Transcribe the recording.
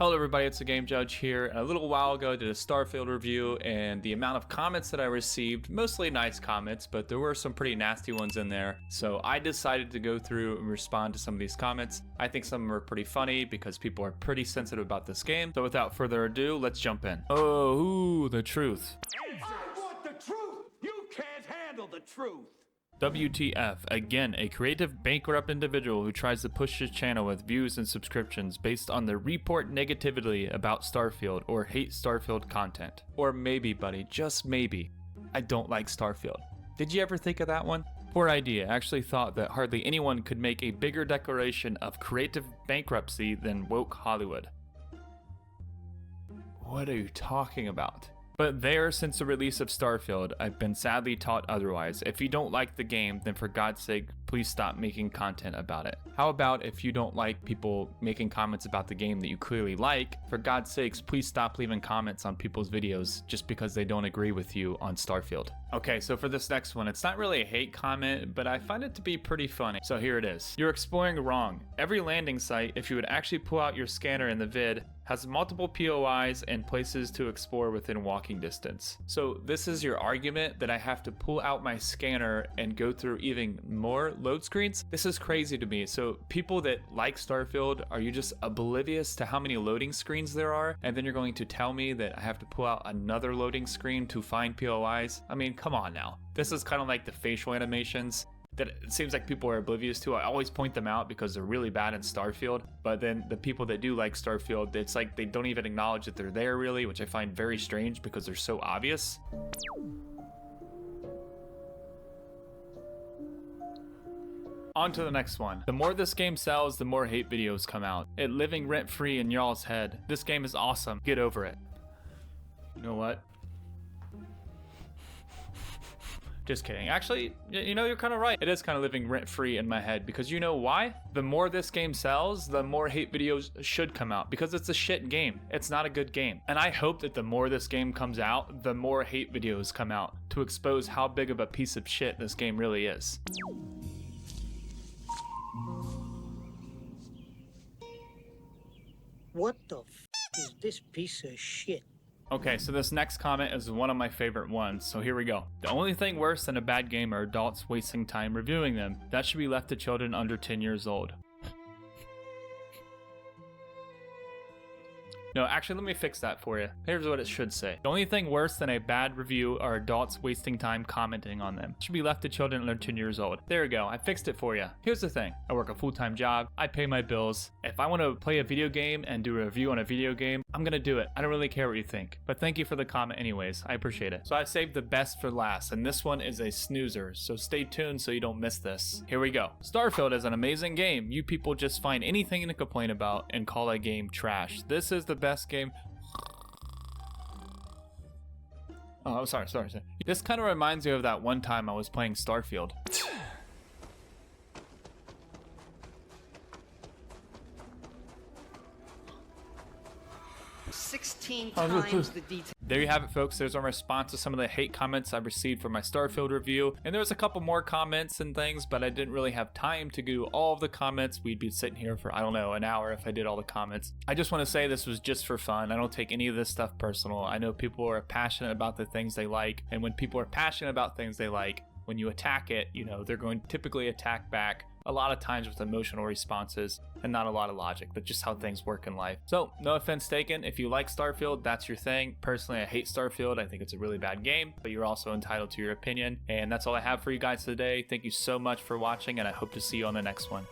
Hello everybody, it's the Game Judge here. A little while ago I did a Starfield review, and the amount of comments that I received, mostly nice comments, but there were some pretty nasty ones in there. So I decided to go through and respond to some of these comments. I think some of them are pretty funny because people are pretty sensitive about this game. So without further ado, let's jump in. Oh, the truth. I want the truth! You can't handle the truth! WTF, again, a creative bankrupt individual who tries to push his channel with views and subscriptions based on the report negatively about Starfield or hate Starfield content. Or maybe, buddy, just maybe, I don't like Starfield. Did you ever think of that one? Poor idea. I actually thought that hardly anyone could make a bigger declaration of creative bankruptcy than woke Hollywood. What are you talking about? But there, since the release of Starfield, I've been sadly taught otherwise. If you don't like the game, then for God's sake, please stop making content about it. How about if you don't like people making comments about the game that you clearly like, for God's sakes, please stop leaving comments on people's videos just because they don't agree with you on Starfield. Okay, so for this next one, it's not really a hate comment, but I find it to be pretty funny. So here it is. You're exploring wrong. Every landing site, if you would actually pull out your scanner in the vid, has multiple POIs and places to explore within walking distance. So this is your argument that I have to pull out my scanner and go through even more load screens? This is crazy to me. So people that like Starfield, are you just oblivious to how many loading screens there are? And then you're going to tell me that I have to pull out another loading screen to find POIs? I mean, come on now. This is kind of like the facial animations that it seems like people are oblivious to. I always point them out because they're really bad in Starfield, but then the people that do like Starfield, it's like they don't even acknowledge that they're there really, which I find very strange because they're so obvious. On to the next one. The more this game sells, the more hate videos come out. It living rent-free in y'all's head. This game is awesome. Get over it. You know what? Just kidding. Actually, you know, you're kind of right. It is kind of living rent-free in my head because you know why? The more this game sells, the more hate videos should come out because it's a shit game. It's not a good game. And I hope that the more this game comes out, the more hate videos come out to expose how big of a piece of shit this game really is. What the f is this piece of shit? Okay, so this next comment is one of my favorite ones, so here we go. The only thing worse than a bad game are adults wasting time reviewing them. That should be left to children under 10 years old. No, actually, let me fix that for you. Here's what it should say. The only thing worse than a bad review are adults wasting time commenting on them. It should be left to children under 10 years old. There we go. I fixed it for you. Here's the thing. I work a full-time job. I pay my bills. If I want to play a video game and do a review on a video game, I'm going to do it. I don't really care what you think. But thank you for the comment anyways. I appreciate it. So I saved the best for last, and this one is a snoozer. So stay tuned so you don't miss this. Here we go. Starfield is an amazing game. You people just find anything to complain about and call a game trash. This is the best game. Oh, sorry. This kind of reminds me of that one time I was playing Starfield. 16 times the detail. There you have it, folks. There's our response to some of the hate comments I've received for my Starfield review. And there was a couple more comments and things, but I didn't really have time to do all of the comments. We'd be sitting here for, I don't know, an hour if I did all the comments. I just want to say this was just for fun. I don't take any of this stuff personal. I know people are passionate about the things they like. And when people are passionate about things they like, when you attack it, you know, they're going to typically attack back. A lot of times with emotional responses and not a lot of logic, but just how things work in life. So no offense taken. If you like Starfield, that's your thing. Personally, I hate Starfield. I think it's a really bad game, but you're also entitled to your opinion. And that's all I have for you guys today. Thank you so much for watching, and I hope to see you on the next one.